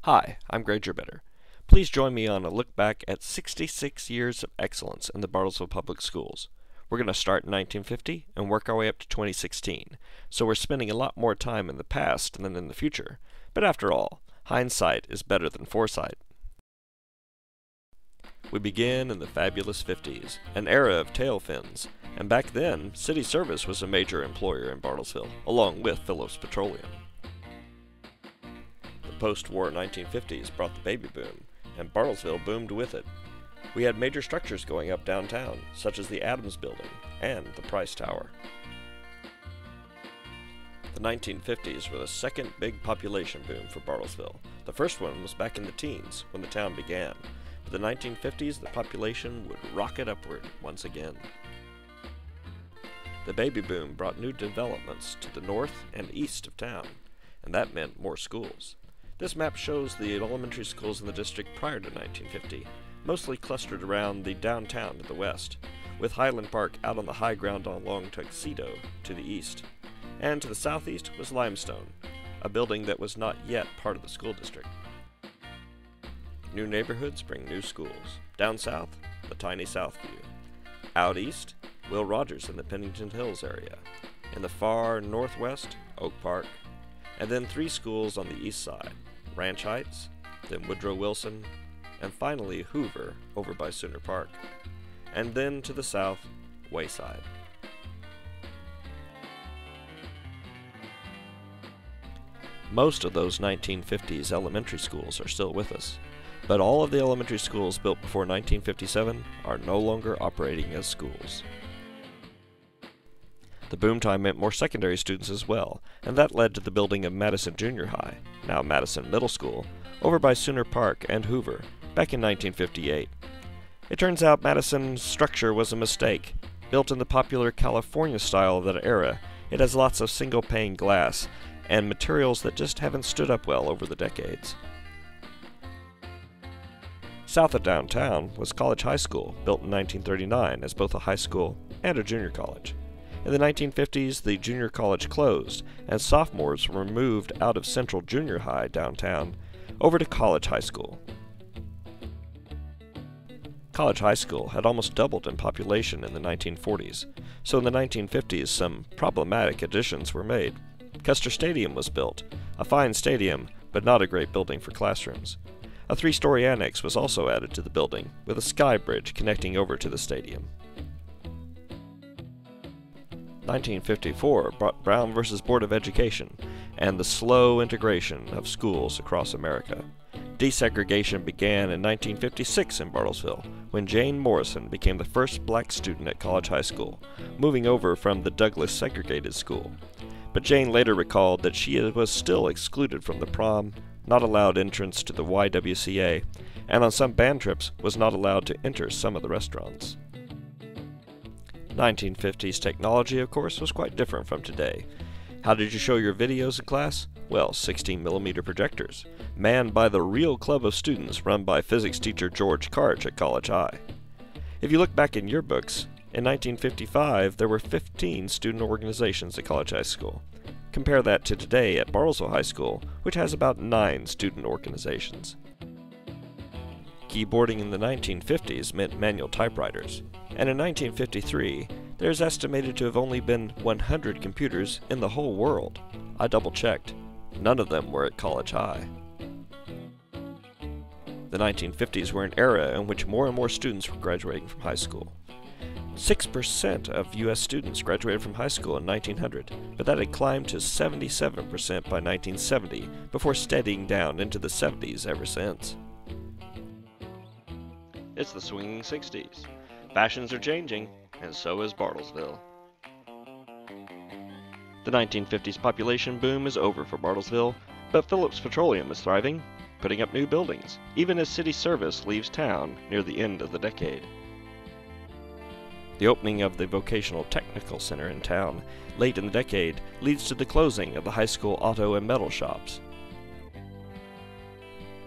Hi, I'm Greg Gerbetter. Please join me on a look back at 66 years of excellence in the Bartlesville Public Schools. We're going to start in 1950 and work our way up to 2016, so we're spending a lot more time in the past than in the future. But after all, hindsight is better than foresight. We begin in the fabulous 50s, an era of tail fins, and back then, city service was a major employer in Bartlesville, along with Phillips Petroleum. The post-war 1950s brought the baby boom, and Bartlesville boomed with it. We had major structures going up downtown, such as the Adams Building and the Price Tower. The 1950s were the second big population boom for Bartlesville. The first one was back in the teens, when the town began. But the 1950s, the population would rocket upward once again. The baby boom brought new developments to the north and east of town, and that meant more schools. This map shows the elementary schools in the district prior to 1950, mostly clustered around the downtown to the west, with Highland Park out on the high ground along Tuxedo to the east. And to the southeast was Limestone, a building that was not yet part of the school district. New neighborhoods bring new schools. Down south, the tiny Southview. Out east, Will Rogers in the Pennington Hills area. In the far northwest, Oak Park. And then 3 schools on the east side, Ranch Heights, then Woodrow Wilson, and finally Hoover over by Sooner Park. And then to the south, Wayside. Most of those 1950s elementary schools are still with us, but all of the elementary schools built before 1957 are no longer operating as schools. The boom time meant more secondary students as well, and that led to the building of Madison Junior High, now Madison Middle School, over by Sooner Park and Hoover, back in 1958. It turns out Madison's structure was a mistake. Built in the popular California style of that era, it has lots of single-pane glass and materials that just haven't stood up well over the decades. South of downtown was College High School, built in 1939 as both a high school and a junior college. In the 1950s, the junior college closed, and sophomores were moved out of Central Junior High downtown over to College High School. College High School had almost doubled in population in the 1940s, so in the 1950s some problematic additions were made. Custer Stadium was built, a fine stadium, but not a great building for classrooms. A 3-story annex was also added to the building, with a sky bridge connecting over to the stadium. 1954 brought Brown v. Board of Education and the slow integration of schools across America. Desegregation began in 1956 in Bartlesville, when Jane Morrison became the first black student at College High School, moving over from the Douglas segregated school. But Jane later recalled that she was still excluded from the prom, not allowed entrance to the YWCA, and on some band trips was not allowed to enter some of the restaurants. 1950s technology, of course, was quite different from today. How did you show your videos in class? Well, 16mm projectors, manned by the real club of students run by physics teacher George Karch at College High. If you look back in your books, in 1955 there were 15 student organizations at College High School. Compare that to today at Bartlesville High School, which has about 9 student organizations. Keyboarding in the 1950s meant manual typewriters, and in 1953, there is estimated to have only been 100 computers in the whole world. I double-checked. None of them were at College High. The 1950s were an era in which more and more students were graduating from high school. 6% of U.S. students graduated from high school in 1900, but that had climbed to 77% by 1970, before steadying down into the 70s ever since. It's the swinging 60s. Fashions are changing, and so is Bartlesville. The 1950s population boom is over for Bartlesville, but Phillips Petroleum is thriving, putting up new buildings, even as city service leaves town near the end of the decade. The opening of the Vocational Technical Center in town late in the decade leads to the closing of the high school auto and metal shops.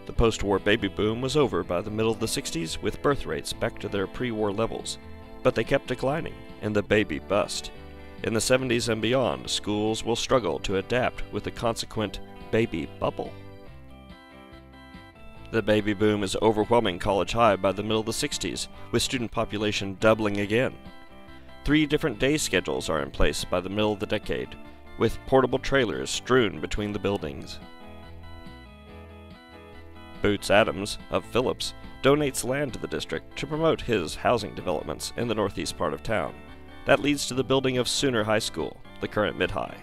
The post-war baby boom was over by the middle of the 60s, with birth rates back to their pre-war levels, but they kept declining, and the baby bust. In the 70s and beyond, schools will struggle to adapt with the consequent baby bubble. The baby boom is overwhelming College High by the middle of the 60s, with student population doubling again. 3 different day schedules are in place by the middle of the decade, with portable trailers strewn between the buildings. Boots Adams, of Phillips, donates land to the district to promote his housing developments in the northeast part of town. That leads to the building of Sooner High School, the current Mid-High,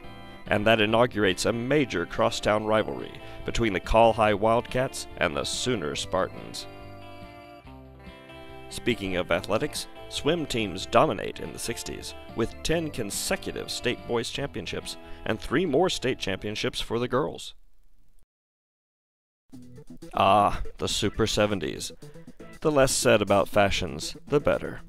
and that inaugurates a major crosstown rivalry between the Call High Wildcats and the Sooner Spartans. Speaking of athletics, swim teams dominate in the 60s, with 10 consecutive state boys championships and 3 more state championships for the girls. Ah, the Super 70s. The less said about fashions, the better.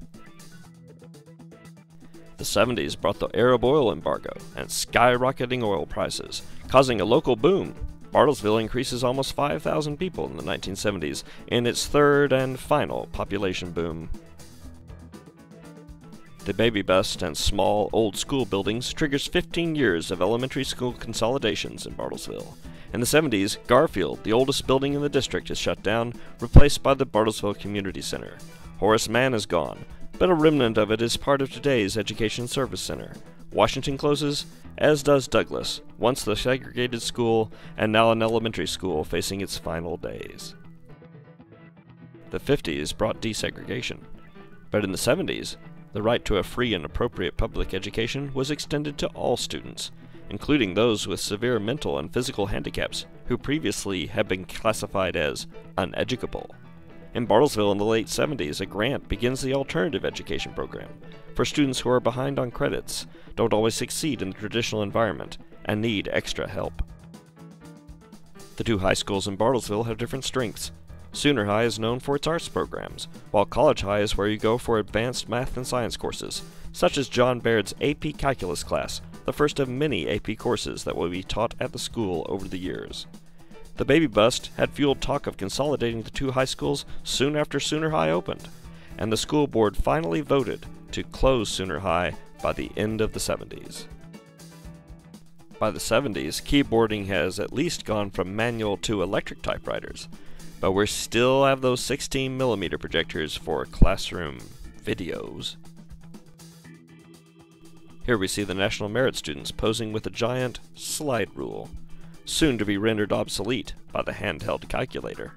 The 70s brought the Arab oil embargo and skyrocketing oil prices, causing a local boom. Bartlesville increases almost 5,000 people in the 1970s in its third and final population boom. The baby bust and small, old school buildings triggers 15 years of elementary school consolidations in Bartlesville. In the 70s, Garfield, the oldest building in the district, is shut down, replaced by the Bartlesville Community Center. Horace Mann is gone, but a remnant of it is part of today's Education Service Center. Washington closes, as does Douglas, once the segregated school and now an elementary school facing its final days. The 50s brought desegregation, but in the 70s, the right to a free and appropriate public education was extended to all students, including those with severe mental and physical handicaps who previously had been classified as uneducable. In Bartlesville in the late 70s, a grant begins the alternative education program for students who are behind on credits, don't always succeed in the traditional environment, and need extra help. The 2 high schools in Bartlesville have different strengths. Sooner High is known for its arts programs, while College High is where you go for advanced math and science courses, such as John Baird's AP Calculus class, the first of many AP courses that will be taught at the school over the years. The baby bust had fueled talk of consolidating the 2 high schools soon after Sooner High opened, and the school board finally voted to close Sooner High by the end of the 70s. By the 70s, keyboarding has at least gone from manual to electric typewriters, but we still have those 16mm projectors for classroom videos. Here we see the National Merit students posing with a giant slide rule, soon to be rendered obsolete by the handheld calculator.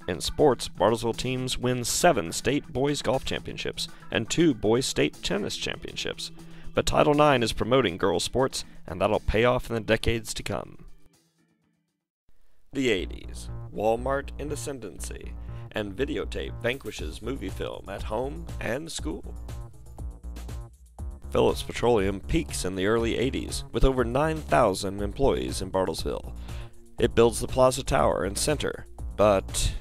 In sports, Bartlesville teams win 7 state boys golf championships and 2 boys state tennis championships, but Title IX is promoting girls sports, and that'll pay off in the decades to come. The 80s. Walmart in ascendancy, and videotape vanquishes movie film at home and school. Phillips Petroleum peaks in the early 80s, with over 9,000 employees in Bartlesville. It builds the Plaza Tower and Center, but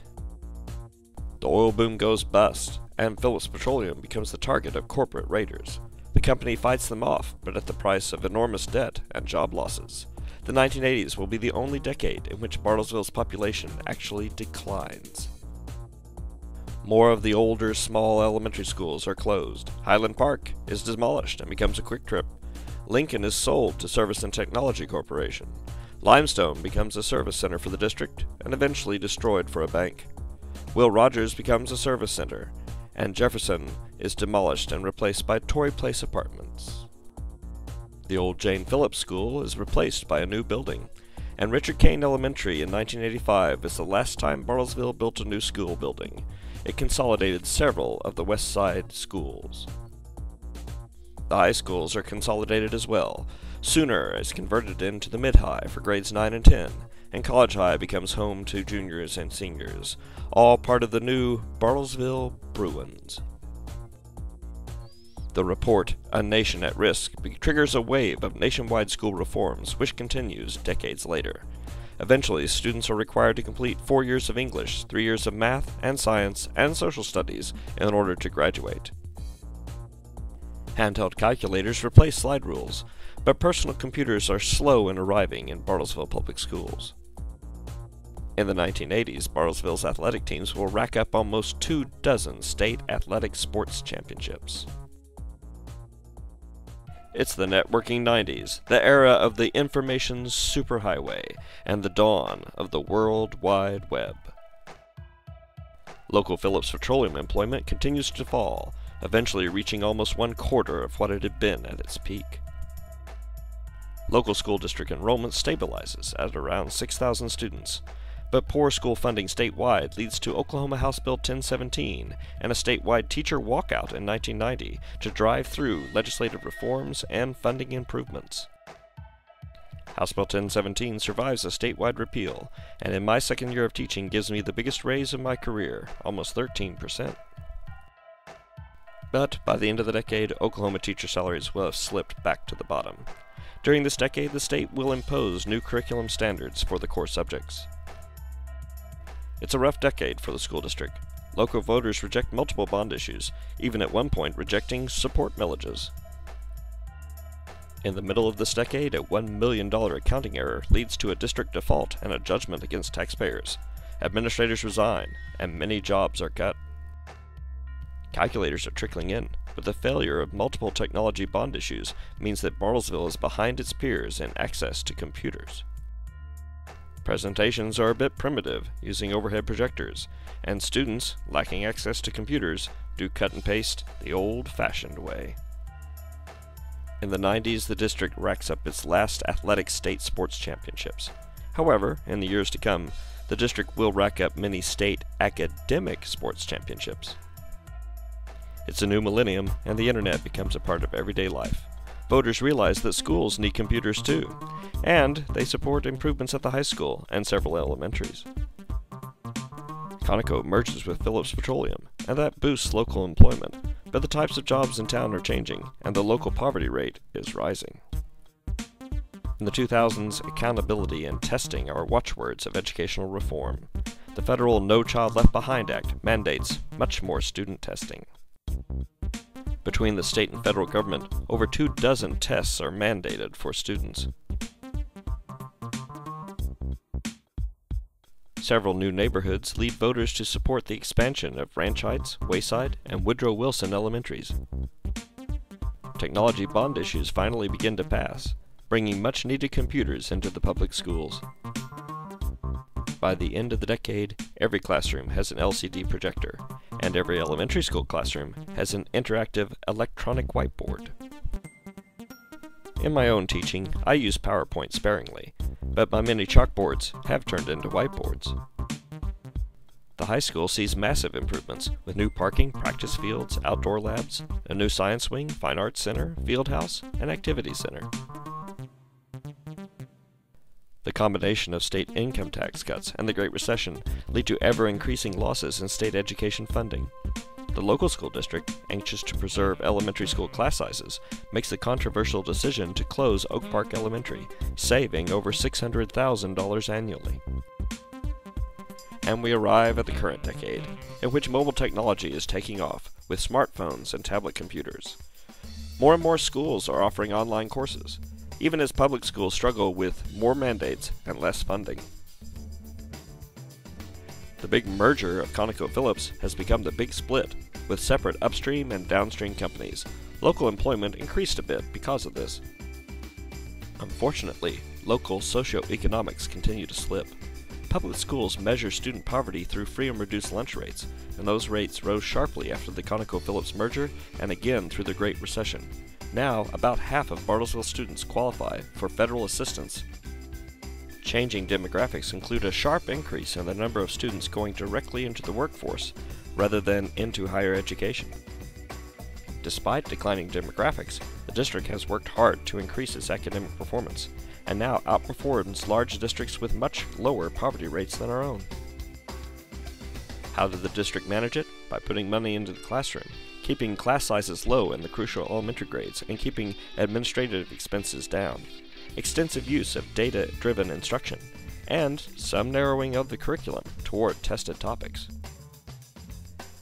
the oil boom goes bust, and Phillips Petroleum becomes the target of corporate raiders. The company fights them off, but at the price of enormous debt and job losses. The 1980s will be the only decade in which Bartlesville's population actually declines. More of the older, small elementary schools are closed. Highland Park is demolished and becomes a Quick Trip. Lincoln is sold to Service and Technology Corporation. Limestone becomes a service center for the district and eventually destroyed for a bank. Will Rogers becomes a service center, and Jefferson is demolished and replaced by Torrey Place Apartments. The old Jane Phillips School is replaced by a new building, and Richard Kane Elementary in 1985 is the last time Bartlesville built a new school building. It consolidated several of the West Side schools. The high schools are consolidated as well. Sooner is converted into the Mid-High for grades 9 and 10, and College High becomes home to juniors and seniors, all part of the new Bartlesville Bruins. The report, A Nation at Risk, triggers a wave of nationwide school reforms, which continues decades later. Eventually, students are required to complete 4 years of English, 3 years of math and science and social studies in order to graduate. Handheld calculators replace slide rules, but personal computers are slow in arriving in Bartlesville public schools. In the 1980s, Bartlesville's athletic teams will rack up almost 24 state athletic sports championships. It's the networking 90s, the era of the information superhighway, and the dawn of the World Wide Web. Local Phillips Petroleum employment continues to fall, eventually reaching almost 1/4 of what it had been at its peak. Local school district enrollment stabilizes at around 6,000 students, but poor school funding statewide leads to Oklahoma House Bill 1017 and a statewide teacher walkout in 1990 to drive through legislative reforms and funding improvements. House Bill 1017 survives a statewide repeal, and in my second year of teaching gives me the biggest raise of my career, almost 13%. But by the end of the decade, Oklahoma teacher salaries will have slipped back to the bottom. During this decade, the state will impose new curriculum standards for the core subjects. It's a rough decade for the school district. Local voters reject multiple bond issues, even at one point rejecting support millages. In the middle of this decade, a $1 million accounting error leads to a district default and a judgment against taxpayers. Administrators resign, and many jobs are cut. Calculators are trickling in, but the failure of multiple technology bond issues means that Bartlesville is behind its peers in access to computers. Presentations are a bit primitive, using overhead projectors, and students, lacking access to computers, do cut and paste the old-fashioned way. In the 90s, the district racks up its last athletic state sports championships. However, in the years to come, the district will rack up many state academic sports championships. It's a new millennium, and the internet becomes a part of everyday life. Voters realize that schools need computers too, and they support improvements at the high school and several elementaries. Conoco merges with Phillips Petroleum, and that boosts local employment, but the types of jobs in town are changing, and the local poverty rate is rising. In the 2000s, accountability and testing are watchwords of educational reform. The federal No Child Left Behind Act mandates much more student testing. Between the state and federal government, over 24 tests are mandated for students. Several new neighborhoods lead voters to support the expansion of Ranch Heights, Wayside, and Woodrow Wilson elementaries. Technology bond issues finally begin to pass, bringing much-needed computers into the public schools. By the end of the decade, every classroom has an LCD projector, and every elementary school classroom has an interactive electronic whiteboard. In my own teaching, I use PowerPoint sparingly, but my many chalkboards have turned into whiteboards. The high school sees massive improvements, with new parking, practice fields, outdoor labs, a new science wing, fine arts center, field house, and activity center. The combination of state income tax cuts and the Great Recession lead to ever-increasing losses in state education funding. The local school district, anxious to preserve elementary school class sizes, makes the controversial decision to close Oak Park Elementary, saving over $600,000 annually. And we arrive at the current decade, in which mobile technology is taking off, with smartphones and tablet computers. More and more schools are offering online courses, even as public schools struggle with more mandates and less funding. The big merger of ConocoPhillips has become the big split, with separate upstream and downstream companies. Local employment increased a bit because of this. Unfortunately, local socioeconomics continue to slip. Public schools measure student poverty through free and reduced lunch rates, and those rates rose sharply after the ConocoPhillips merger and again through the Great Recession. Now, about half of Bartlesville students qualify for federal assistance. Changing demographics include a sharp increase in the number of students going directly into the workforce rather than into higher education. Despite declining demographics, the district has worked hard to increase its academic performance, and now outperforms large districts with much lower poverty rates than our own. How did the district manage it? By putting money into the classroom, keeping class sizes low in the crucial elementary grades, and keeping administrative expenses down. Extensive use of data-driven instruction, and some narrowing of the curriculum toward tested topics.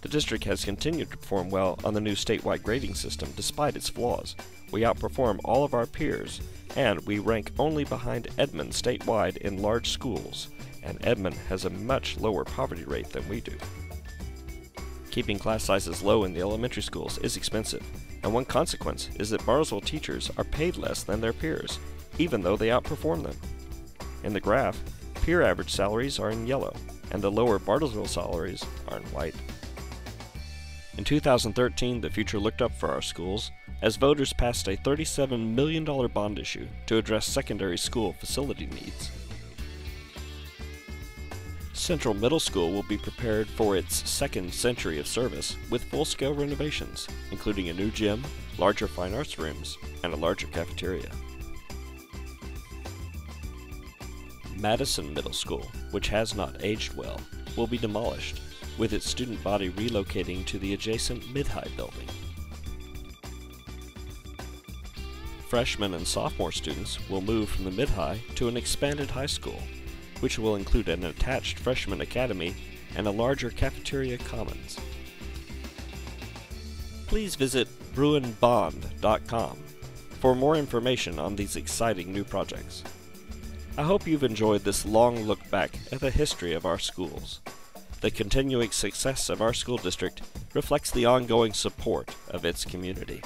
The district has continued to perform well on the new statewide grading system despite its flaws. We outperform all of our peers, and we rank only behind Edmond statewide in large schools, and Edmond has a much lower poverty rate than we do. Keeping class sizes low in the elementary schools is expensive, and one consequence is that Bartlesville teachers are paid less than their peers, even though they outperform them. In the graph, peer average salaries are in yellow, and the lower Bartlesville salaries are in white. In 2013, the future looked up for our schools as voters passed a $37 million bond issue to address secondary school facility needs. Central Middle School will be prepared for its second century of service with full-scale renovations, including a new gym, larger fine arts rooms, and a larger cafeteria. Madison Middle School, which has not aged well, will be demolished, with its student body relocating to the adjacent Mid-High building. Freshman and sophomore students will move from the Mid-High to an expanded high school, which will include an attached freshman academy and a larger cafeteria commons. Please visit bruinbond.com for more information on these exciting new projects. I hope you've enjoyed this long look back at the history of our schools. The continuing success of our school district reflects the ongoing support of its community.